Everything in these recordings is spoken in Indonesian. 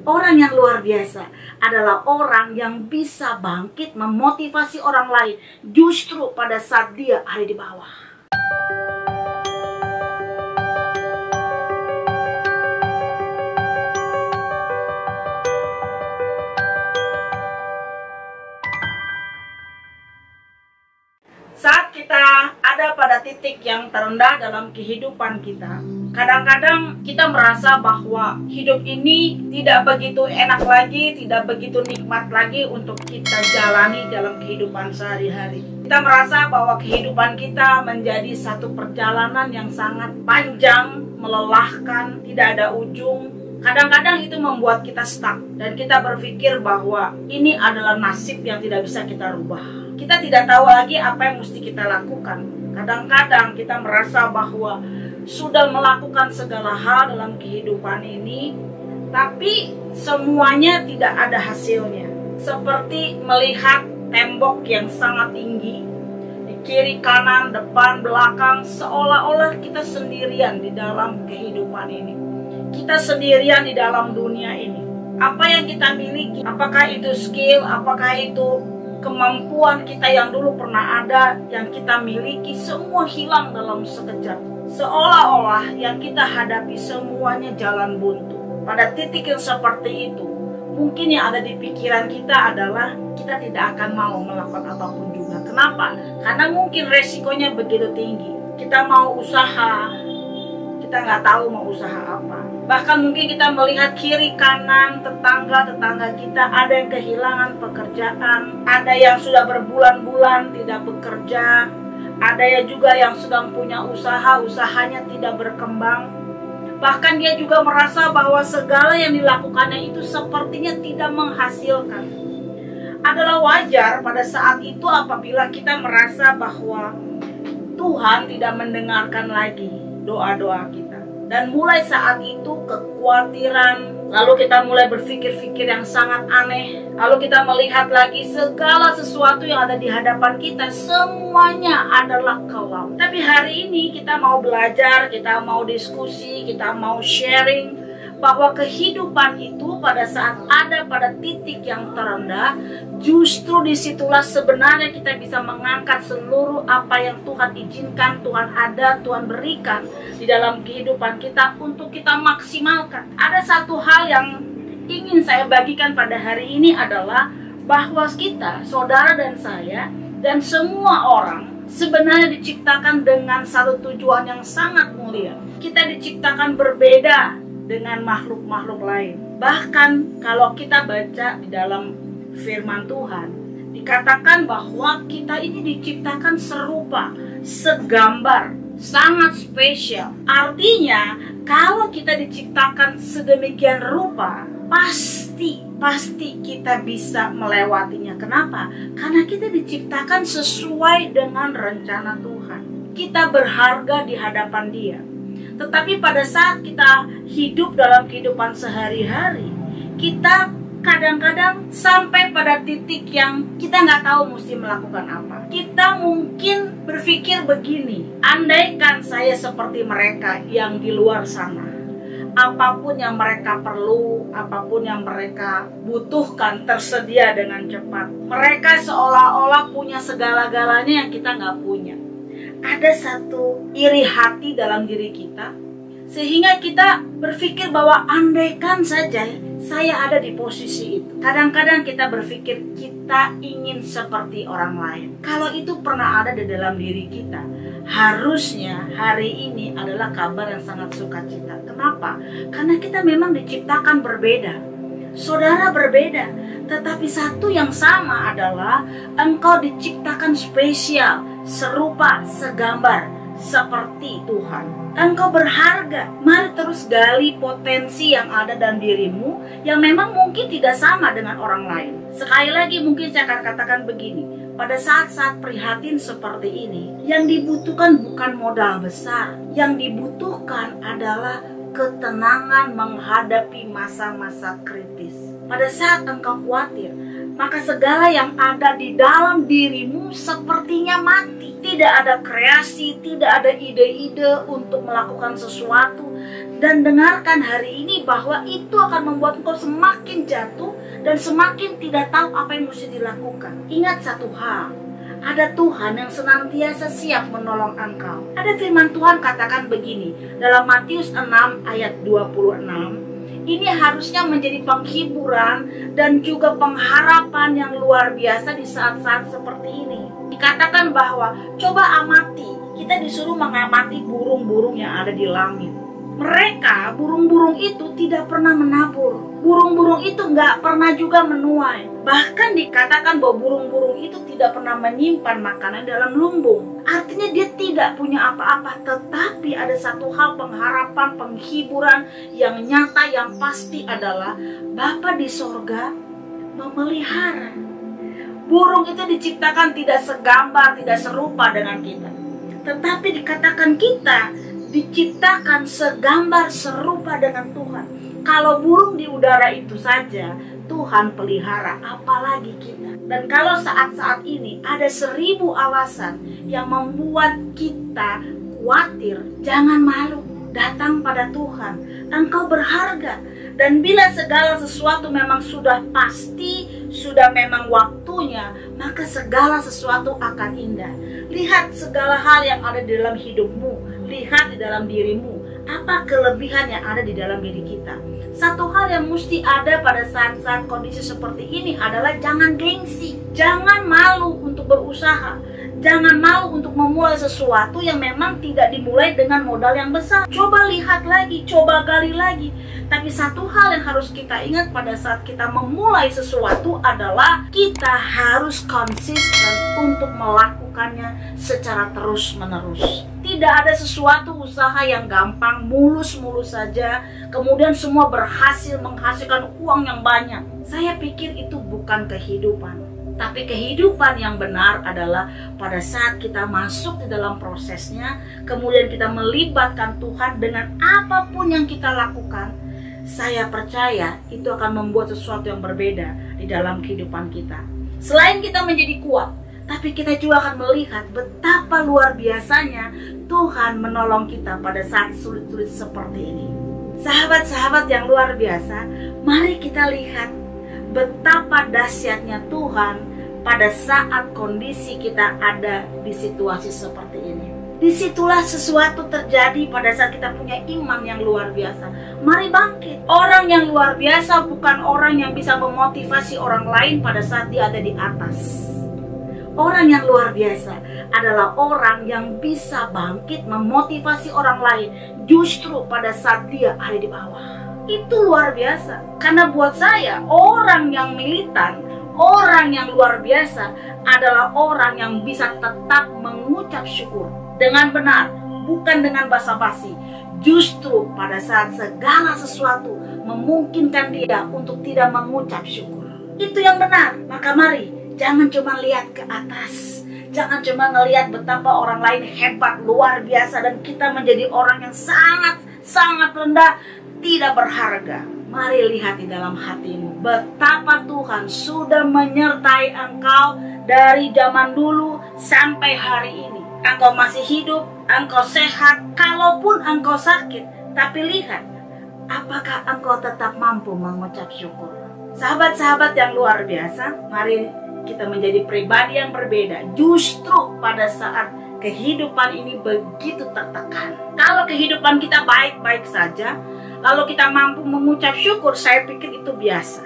Orang yang luar biasa adalah orang yang bisa bangkit memotivasi orang lain justru pada saat dia ada di bawah. Saat kita ada pada titik yang terendah dalam kehidupan kita, kadang-kadang kita merasa bahwa hidup ini tidak begitu enak lagi, tidak begitu nikmat lagi untuk kita jalani dalam kehidupan sehari-hari. Kita merasa bahwa kehidupan kita menjadi satu perjalanan yang sangat panjang, melelahkan, tidak ada ujung. Kadang-kadang itu membuat kita stuck dan kita berpikir bahwa ini adalah nasib yang tidak bisa kita rubah. Kita tidak tahu lagi apa yang mesti kita lakukan. Kadang-kadang kita merasa bahwa sudah melakukan segala hal dalam kehidupan ini, tapi semuanya tidak ada hasilnya. Seperti melihat tembok yang sangat tinggi, di kiri, kanan, depan, belakang, seolah-olah kita sendirian di dalam kehidupan ini. Kita sendirian di dalam dunia ini. Apa yang kita miliki, apakah itu skill, apakah itu kemampuan kita yang dulu pernah ada, yang kita miliki, semua hilang dalam sekejap. Seolah-olah yang kita hadapi semuanya jalan buntu. Pada titik yang seperti itu, mungkin yang ada di pikiran kita adalah kita tidak akan mau melakukan apapun juga. Kenapa? Karena mungkin resikonya begitu tinggi. Kita mau usaha, kita nggak tahu mau usaha apa. Bahkan mungkin kita melihat kiri kanan tetangga-tetangga kita ada yang kehilangan pekerjaan, ada yang sudah berbulan-bulan tidak bekerja, ada yang juga yang sedang punya usaha, usahanya tidak berkembang. Bahkan dia juga merasa bahwa segala yang dilakukannya itu sepertinya tidak menghasilkan. Adalah wajar pada saat itu apabila kita merasa bahwa Tuhan tidak mendengarkan lagi doa-doa kita. Dan mulai saat itu kekhawatiran, lalu kita mulai berpikir-pikir yang sangat aneh. Lalu kita melihat lagi segala sesuatu yang ada di hadapan kita, semuanya adalah kelam. Tapi hari ini kita mau belajar, kita mau diskusi, kita mau sharing bahwa kehidupan itu pada saat ada pada titik yang terendah, justru disitulah sebenarnya kita bisa mengangkat seluruh apa yang Tuhan izinkan, Tuhan ada, Tuhan berikan di dalam kehidupan kita untuk kita maksimalkan. Ada satu hal yang ingin saya bagikan pada hari ini adalah bahwa kita, saudara dan saya, dan semua orang sebenarnya diciptakan dengan satu tujuan yang sangat mulia. Kita diciptakan berbeda dengan makhluk-makhluk lain. Bahkan kalau kita baca di dalam firman Tuhan, dikatakan bahwa kita ini diciptakan serupa, segambar, sangat spesial. Artinya kalau kita diciptakan sedemikian rupa, pasti kita bisa melewatinya. Kenapa? Karena kita diciptakan sesuai dengan rencana Tuhan. Kita berharga di hadapan Dia. Tetapi pada saat kita hidup dalam kehidupan sehari-hari, kita kadang-kadang sampai pada titik yang kita nggak tahu mesti melakukan apa. Kita mungkin berpikir begini, andaikan saya seperti mereka yang di luar sana, apapun yang mereka perlu, apapun yang mereka butuhkan tersedia dengan cepat. Mereka seolah-olah punya segala-galanya yang kita nggak punya. Ada satu iri hati dalam diri kita, sehingga kita berpikir bahwa andaikan saja saya ada di posisi itu. Kadang-kadang kita berpikir kita ingin seperti orang lain. Kalau itu pernah ada di dalam diri kita, harusnya hari ini adalah kabar yang sangat sukacita. Kenapa? Karena kita memang diciptakan berbeda. Saudara berbeda, tetapi satu yang sama adalah engkau diciptakan spesial, serupa, segambar seperti Tuhan. Engkau berharga. Mari terus gali potensi yang ada dalam dirimu yang memang mungkin tidak sama dengan orang lain. Sekali lagi mungkin saya akan katakan begini, pada saat-saat prihatin seperti ini, yang dibutuhkan bukan modal besar, yang dibutuhkan adalah ketenangan menghadapi masa-masa kritis. Pada saat engkau khawatir, maka segala yang ada di dalam dirimu sepertinya mati. Tidak ada kreasi, tidak ada ide-ide untuk melakukan sesuatu. dan dengarkan hari ini bahwa itu akan membuat engkau semakin jatuh dan semakin tidak tahu apa yang mesti dilakukan. Ingat satu hal, ada Tuhan yang senantiasa siap menolong engkau. Ada firman Tuhan katakan begini dalam Matius 6 ayat 26. Ini harusnya menjadi penghiburan dan juga pengharapan yang luar biasa di saat-saat seperti ini. Dikatakan bahwa coba amati, kita disuruh mengamati burung-burung yang ada di langit. Mereka, burung-burung itu tidak pernah menabur. Burung-burung itu nggak pernah juga menuai. Bahkan dikatakan bahwa burung-burung itu tidak pernah menyimpan makanan dalam lumbung. Artinya dia tidak punya apa-apa. Tetapi ada satu hal pengharapan, penghiburan yang nyata, yang pasti adalah Bapa di sorga memelihara. Burung itu diciptakan tidak segambar, tidak serupa dengan kita. Tetapi dikatakan kita diciptakan segambar serupa dengan Tuhan. Kalau burung di udara itu saja Tuhan pelihara, apalagi kita. Dan kalau saat-saat ini ada 1000 alasan yang membuat kita khawatir, jangan malu, datang pada Tuhan. Engkau berharga. Dan bila segala sesuatu memang sudah pasti, sudah memang waktunya, maka segala sesuatu akan indah. Lihat segala hal yang ada di dalam hidupmu. Lihat di dalam dirimu, apa kelebihan yang ada di dalam diri kita. Satu hal yang mesti ada pada saat-saat kondisi seperti ini adalah jangan gengsi. Jangan malu untuk berusaha. Jangan malu untuk memulai sesuatu yang memang tidak dimulai dengan modal yang besar. Coba lihat lagi, coba gali lagi. Tapi satu hal yang harus kita ingat pada saat kita memulai sesuatu adalah kita harus konsisten untuk melakukannya secara terus-menerus. Tidak ada sesuatu usaha yang gampang, mulus-mulus saja, kemudian semua berhasil menghasilkan uang yang banyak. Saya pikir itu bukan kehidupan. Tapi kehidupan yang benar adalah pada saat kita masuk di dalam prosesnya, kemudian kita melibatkan Tuhan dengan apapun yang kita lakukan, saya percaya itu akan membuat sesuatu yang berbeda di dalam kehidupan kita. Selain kita menjadi kuat, tapi kita juga akan melihat betapa luar biasanya Tuhan menolong kita pada saat sulit-sulit seperti ini. Sahabat-sahabat yang luar biasa, mari kita lihat betapa dahsyatnya Tuhan pada saat kondisi kita ada di situasi seperti ini. Disitulah sesuatu terjadi pada saat kita punya iman yang luar biasa. Mari bangkit. Orang yang luar biasa bukan orang yang bisa memotivasi orang lain pada saat dia ada di atas. Orang yang luar biasa adalah orang yang bisa bangkit memotivasi orang lain justru pada saat dia ada di bawah. Itu luar biasa. Karena buat saya, orang yang militan, orang yang luar biasa adalah orang yang bisa tetap mengucap syukur dengan benar, bukan dengan basa-basi. Justru pada saat segala sesuatu memungkinkan dia untuk tidak mengucap syukur. Itu yang benar. Maka mari, jangan cuma lihat ke atas. Jangan cuma ngelihat betapa orang lain hebat, luar biasa, dan kita menjadi orang yang sangat rendah, tidak berharga. Mari lihat di dalam hatimu betapa Tuhan sudah menyertai engkau dari zaman dulu sampai hari ini. Engkau masih hidup, engkau sehat, kalaupun engkau sakit. Tapi lihat, apakah engkau tetap mampu mengucap syukur? Sahabat-sahabat yang luar biasa, mari kita menjadi pribadi yang berbeda. Justru pada saat kehidupan ini begitu tertekan. Kalau kehidupan kita baik-baik saja, lalu kita mampu mengucap syukur, saya pikir itu biasa.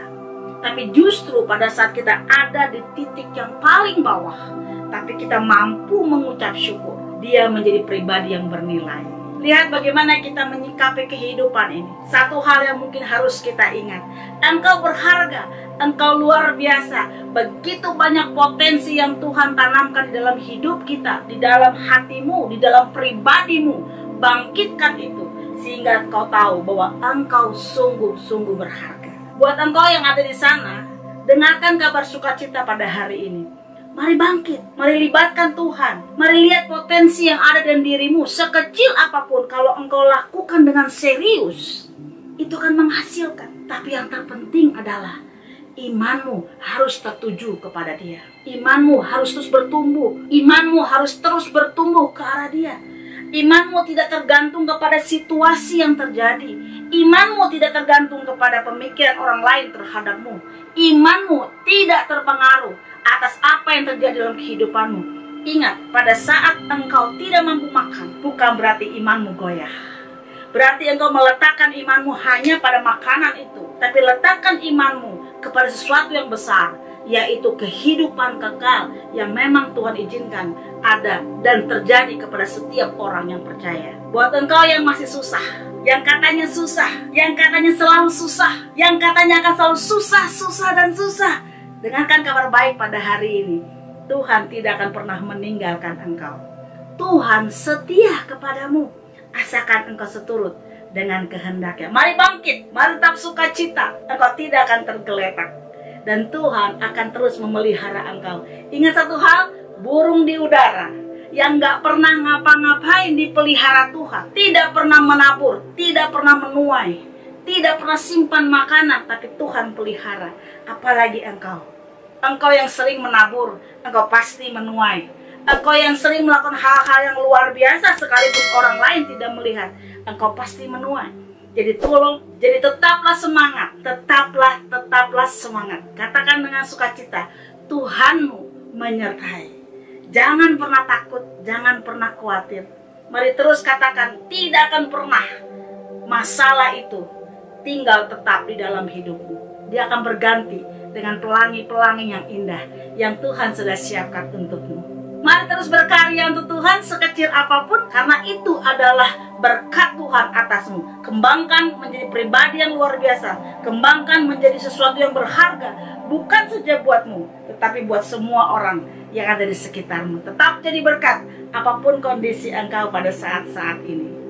Tapi justru pada saat kita ada di titik yang paling bawah, tapi kita mampu mengucap syukur, dia menjadi pribadi yang bernilai. Lihat bagaimana kita menyikapi kehidupan ini. Satu hal yang mungkin harus kita ingat, engkau berharga, engkau luar biasa. Begitu banyak potensi yang Tuhan tanamkan di dalam hidup kita, di dalam hatimu, di dalam pribadimu. Bangkitkan itu sehingga engkau tahu bahwa engkau sungguh-sungguh berharga. Buat engkau yang ada di sana, dengarkan kabar sukacita pada hari ini. Mari bangkit, mari libatkan Tuhan. Mari lihat potensi yang ada dalam dirimu. Sekecil apapun, kalau engkau lakukan dengan serius, itu akan menghasilkan. Tapi yang terpenting adalah imanmu harus tertuju kepada Dia. Imanmu harus terus bertumbuh. Imanmu harus terus bertumbuh ke arah Dia. Imanmu tidak tergantung kepada situasi yang terjadi. Imanmu tidak tergantung kepada pemikiran orang lain terhadapmu. Imanmu tidak terpengaruh atas apa yang terjadi dalam kehidupanmu. Ingat, pada saat engkau tidak mampu makan, bukan berarti imanmu goyah. Berarti engkau meletakkan imanmu hanya pada makanan itu, tapi letakkan imanmu kepada sesuatu yang besar, yaitu kehidupan kekal yang memang Tuhan izinkan ada dan terjadi kepada setiap orang yang percaya. Buat engkau yang masih susah, yang katanya susah, yang katanya selalu susah, yang katanya akan selalu susah dan susah, dengarkan kabar baik pada hari ini. Tuhan tidak akan pernah meninggalkan engkau. Tuhan setia kepadamu, asalkan engkau seturut dengan kehendaknya. Mari bangkit, mari tetap sukacita, engkau tidak akan tergeletak. Dan Tuhan akan terus memelihara engkau. Ingat satu hal, burung di udara yang gak pernah ngapa-ngapain dipelihara Tuhan, tidak pernah menabur, tidak pernah menuai, tidak pernah simpan makanan, tapi Tuhan pelihara. Apalagi engkau yang sering menabur, engkau pasti menuai. Engkau yang sering melakukan hal-hal yang luar biasa sekalipun orang lain tidak melihat, engkau pasti menuai. Jadi tolong, jadi tetaplah semangat, tetaplah semangat. Katakan dengan sukacita, Tuhanmu menyertai. Jangan pernah takut, jangan pernah khawatir. Mari terus katakan, tidak akan pernah masalah itu tinggal tetap di dalam hidupmu. Dia akan berganti dengan pelangi-pelangi yang indah yang Tuhan sudah siapkan untukmu. Mari terus berkarya untuk Tuhan sekecil apapun, karena itu adalah berkat Tuhan atasmu. Kembangkan menjadi pribadi yang luar biasa. Kembangkan menjadi sesuatu yang berharga, bukan saja buatmu, tetapi buat semua orang yang ada di sekitarmu. Tetap jadi berkat apapun kondisi engkau pada saat-saat ini.